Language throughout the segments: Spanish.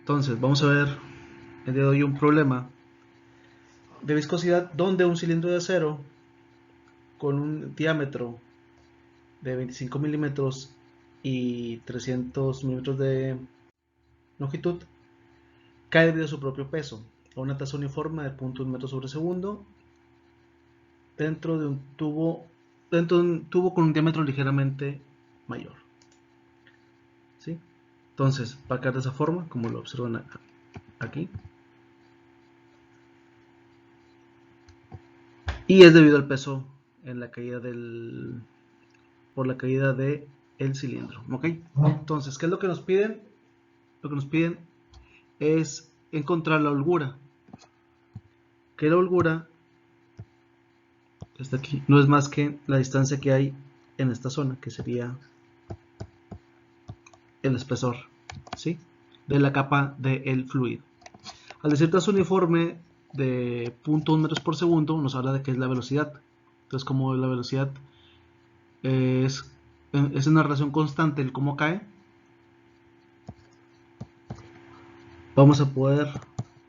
Entonces, vamos a ver el día de hoy un problema de viscosidad donde un cilindro de acero con un diámetro de 25 milímetros y 300 milímetros de longitud cae debido a su propio peso a una tasa uniforme de 0.1 metros sobre segundo dentro de un tubo con un diámetro ligeramente mayor. ¿Sí? Entonces, va a caer de esa forma, como lo observan aquí. Y es debido al peso en la caída por la caída del cilindro. ¿Ok? Entonces, ¿qué es lo que nos piden? Lo que nos piden es encontrar la holgura. Que la holgura, está aquí, no es más que la distancia que hay en esta zona, que sería el espesor, ¿sí?, de la capa del fluido. Al decir tasa uniforme de 0.1 metros por segundo, nos habla de que es la velocidad. Entonces, como la velocidad es una relación constante el cómo cae, vamos a poder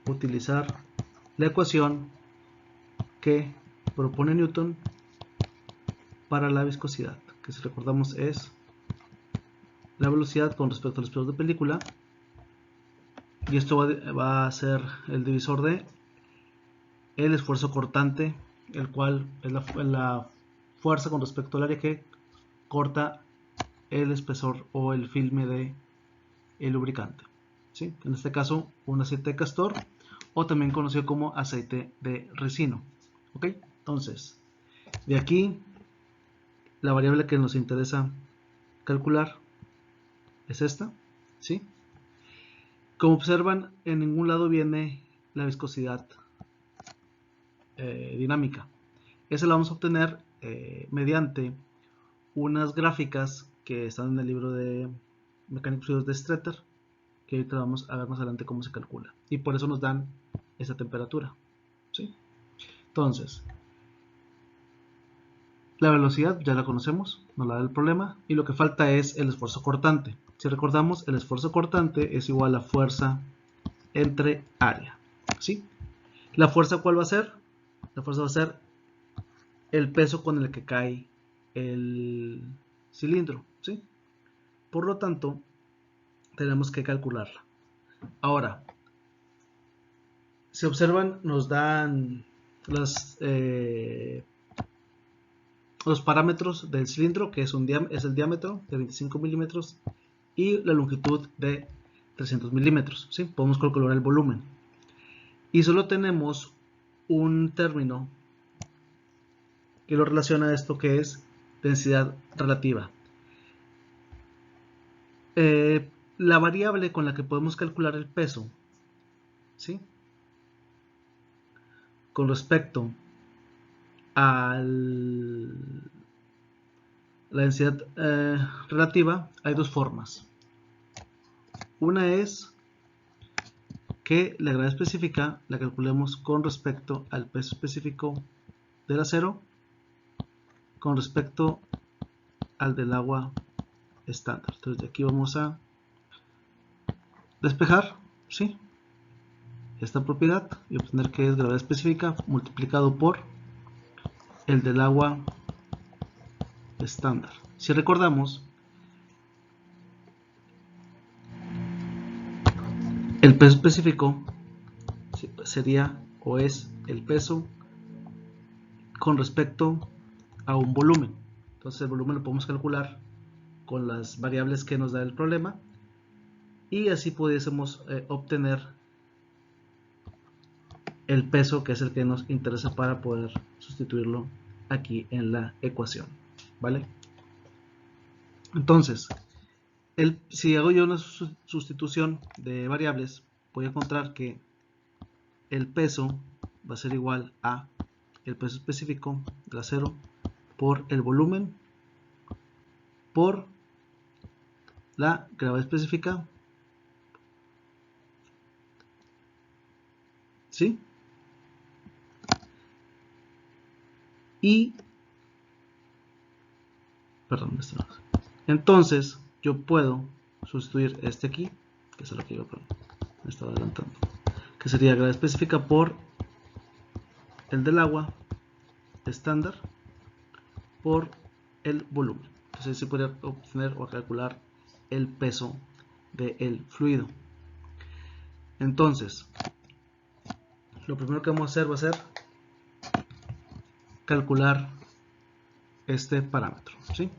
utilizar la ecuación que propone Newton para la viscosidad, que si recordamos es la velocidad con respecto a los pesos de película, y esto va a ser el divisor de el esfuerzo cortante, el cual es la fuerza con respecto al área que corta el espesor o el filme de el lubricante, ¿sí? En este caso un aceite de castor, o también conocido como aceite de ricino. ¿Ok? Entonces, de aquí la variable que nos interesa calcular es esta, ¿sí? Como observan, en ningún lado viene la viscosidad dinámica. Esa la vamos a obtener mediante unas gráficas que están en el libro de Mecánicos Fluidos de Streeter, que ahorita vamos a ver más adelante cómo se calcula. Y por eso nos dan esa temperatura, ¿sí? Entonces, la velocidad ya la conocemos, nos la da el problema, y lo que falta es el esfuerzo cortante. Si recordamos, el esfuerzo cortante es igual a fuerza entre área, ¿sí? ¿La fuerza cuál va a ser? La fuerza va a ser el peso con el que cae el cilindro, ¿sí? Por lo tanto, tenemos que calcularla. Ahora, si observan, nos dan los parámetros del cilindro, que es el diámetro de 25 milímetros y la longitud de 300 milímetros, ¿sí? Podemos calcular el volumen. Y solo tenemos un término que lo relaciona a esto, que es densidad relativa. La variable con la que podemos calcular el peso, ¿sí?, con respecto a la densidad relativa, hay dos formas. Una es que la gravedad específica la calculemos con respecto al peso específico del acero con respecto al del agua estándar. Entonces de aquí vamos a despejar, ¿sí?, esta propiedad y obtener que es gravedad específica multiplicado por el del agua estándar. Si recordamos, el peso específico sería o es el peso con respecto a un volumen. Entonces el volumen lo podemos calcular con las variables que nos da el problema, y así pudiésemos obtener el peso, que es el que nos interesa para poder sustituirlo aquí en la ecuación, ¿vale? Entonces, si hago yo una sustitución de variables, voy a encontrar que el peso va a ser igual a el peso específico del acero por el volumen por la gravedad específica, ¿sí? Y, perdón, esto no. Entonces yo puedo sustituir este aquí, que es lo que yo pongo, me estaba adelantando, que sería gravedad específica por el del agua estándar por el volumen. Entonces se puede obtener o calcular el peso del fluido. Entonces, lo primero que vamos a hacer va a ser calcular este parámetro, ¿sí?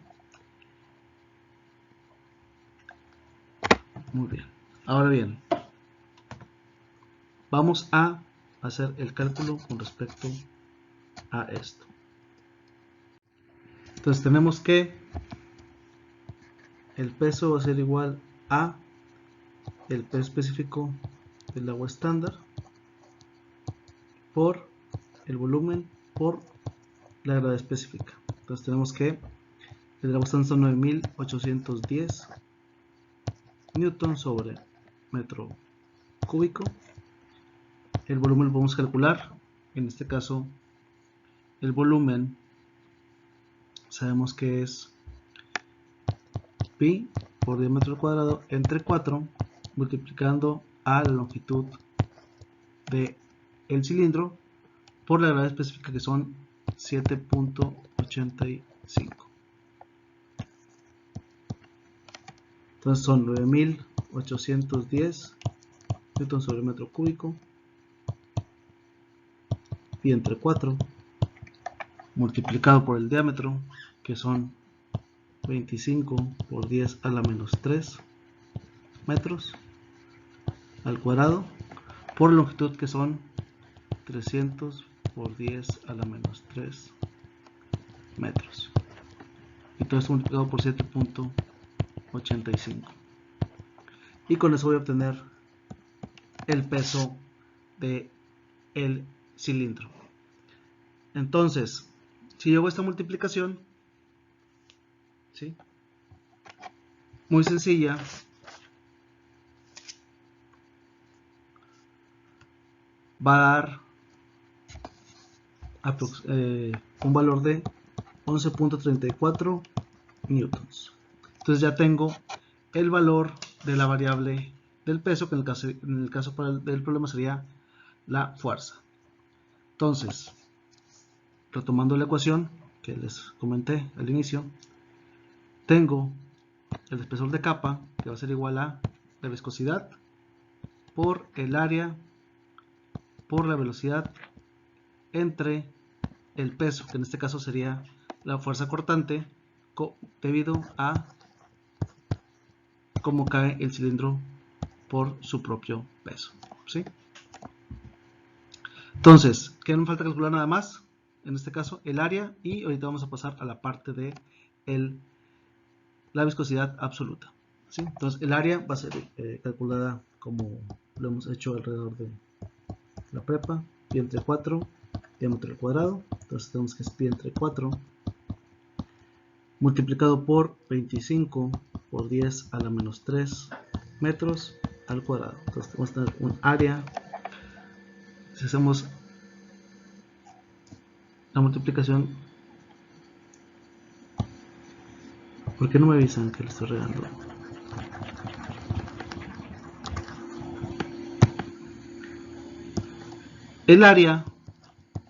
Muy bien. Ahora bien, vamos a hacer el cálculo con respecto a esto. Entonces tenemos que el peso va a ser igual a el peso específico del agua estándar por el volumen por la gravedad específica. Entonces tenemos que el agua estándar son 9810 newton sobre metro cúbico. El volumen lo podemos calcular, en este caso el volumen sabemos que es pi por diámetro al cuadrado entre 4 multiplicando a la longitud del cilindro por la gravedad específica, que son 7.85. Entonces son 9810 newton sobre metro cúbico pi entre 4 multiplicado por el diámetro, que son 25 por 10 a la menos 3 metros al cuadrado, por longitud, que son 300 por 10 a la menos 3 metros. Y todo esto multiplicado por 7.85. Y con eso voy a obtener el peso de el cilindro. Entonces, si yo hago esta multiplicación, ¿sí?, muy sencilla, va a dar un valor de 11.34 newtons. Entonces ya tengo el valor de la variable del peso, que en el caso del problema sería la fuerza. Entonces, retomando la ecuación que les comenté al inicio, tengo el espesor de capa, que va a ser igual a la viscosidad por el área por la velocidad entre el peso, que en este caso sería la fuerza cortante, debido a cómo cae el cilindro por su propio peso, ¿sí? Entonces, ¿qué nos falta calcular? Nada más, en este caso el área, y ahorita vamos a pasar a la parte de la viscosidad absoluta, ¿sí? Entonces el área va a ser calculada como lo hemos hecho alrededor de la prepa, pi entre 4 diámetro al cuadrado. Entonces tenemos que es pi entre 4 multiplicado por 25 por 10 a la menos 3 metros al cuadrado. Entonces vamos a tener un área. Si hacemos la multiplicación, ¿por qué no me avisan que le estoy regando? El área,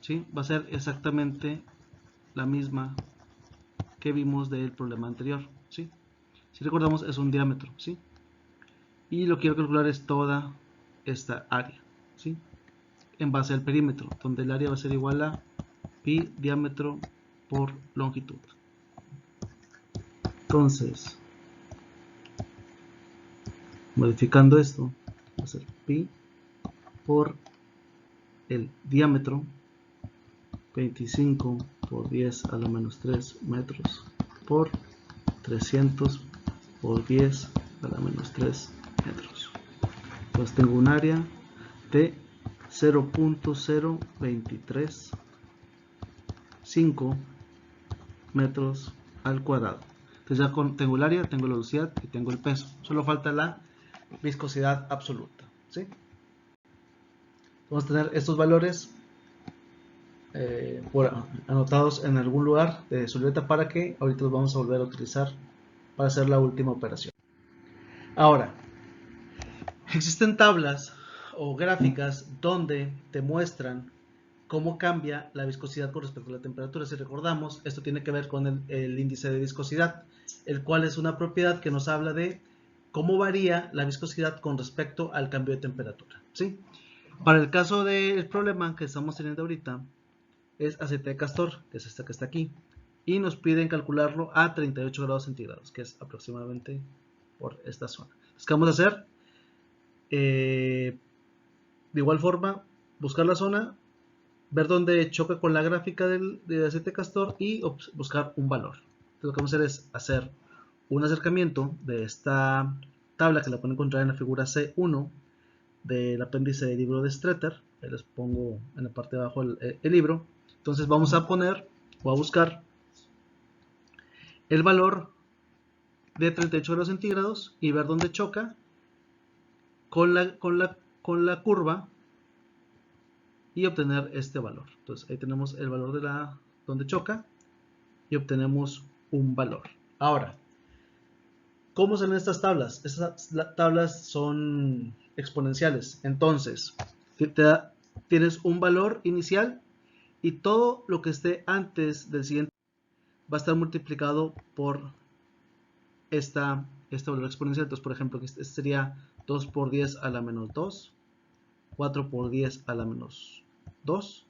¿sí?, va a ser exactamente la misma que vimos del problema anterior, ¿sí? Si recordamos, es un diámetro, ¿sí? Y lo que quiero calcular es toda esta área, ¿sí?, en base al perímetro, donde el área va a ser igual a pi diámetro por longitud. Entonces, modificando esto, va a ser pi por el diámetro, 25 por 10 a la menos 3 metros por 300 por 10 a la menos 3 metros. Entonces tengo un área de 0.0235 metros al cuadrado. Entonces ya tengo el área, tengo la velocidad y tengo el peso. Solo falta la viscosidad absoluta, ¿sí? Vamos a tener estos valores anotados en algún lugar de su libreta, para que ahorita los vamos a volver a utilizar para hacer la última operación. Ahora, Existen tablas o gráficas donde te muestran cómo cambia la viscosidad con respecto a la temperatura. Si recordamos, esto tiene que ver con el índice de viscosidad, el cual es una propiedad que nos habla de cómo varía la viscosidad con respecto al cambio de temperatura, ¿sí? Para el caso del problema que estamos teniendo ahorita, es aceite de castor, que es esta que está aquí, y nos piden calcularlo a 38 grados centígrados, que es aproximadamente por esta zona. Entonces, ¿qué vamos a hacer? De igual forma, buscar la zona, ver dónde choca con la gráfica del aceite de castor y buscar un valor. Entonces, lo que vamos a hacer es hacer un acercamiento de esta tabla que la pueden encontrar en la figura C1 del apéndice del libro de Streeter. Ahí les pongo en la parte de abajo el libro. Entonces vamos a poner o a buscar el valor de 38 grados centígrados y ver dónde choca con la curva y obtener este valor. Entonces ahí tenemos el valor de donde choca y obtenemos un valor. Ahora, ¿cómo son estas tablas? Estas tablas son exponenciales. Entonces, tienes un valor inicial y todo lo que esté antes del siguiente va a estar multiplicado por este valor exponencial. Entonces, por ejemplo, este sería 2 por 10 a la menos 2, 4 por 10 a la menos 2.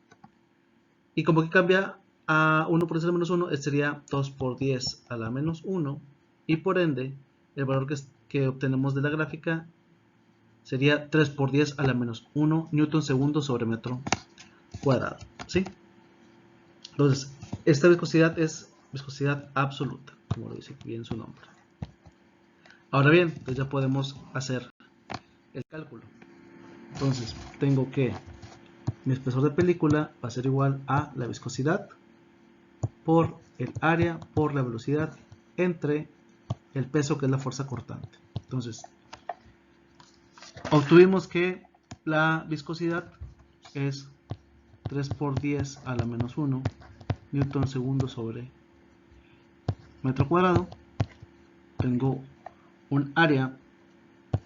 Y como que cambia a 1 por 10 a la menos 1, este sería 2 por 10 a la menos 1. Y por ende, el valor que obtenemos de la gráfica sería 3 por 10 a la menos 1 newton segundo sobre metro cuadrado, ¿sí? Entonces, esta viscosidad es viscosidad absoluta, como lo dice bien su nombre. Ahora bien, pues ya podemos hacer el cálculo. Entonces, tengo que mi espesor de película va a ser igual a la viscosidad por el área por la velocidad entre el peso, que es la fuerza cortante. Entonces, obtuvimos que la viscosidad es 3 por 10 a la menos 1 newton segundo sobre metro cuadrado. Tengo un área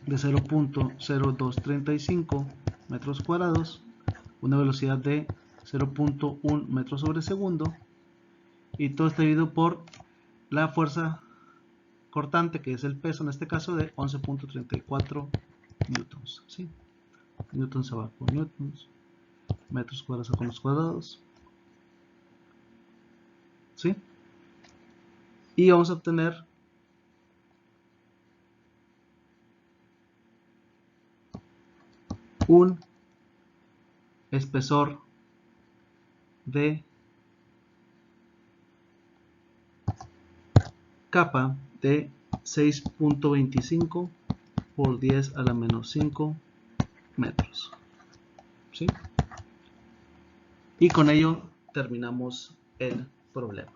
de 0.0235 metros cuadrados, una velocidad de 0.1 metros sobre segundo, y todo está dividido por la fuerza cortante, que es el peso en este caso, de 11.34 newtons, ¿sí? Newtons se va con newtons, metros cuadrados con los cuadrados, ¿sí? Y vamos a obtener un espesor de capa de 6.25 por 10 a la menos 5 metros, ¿sí? Y con ello terminamos el problema.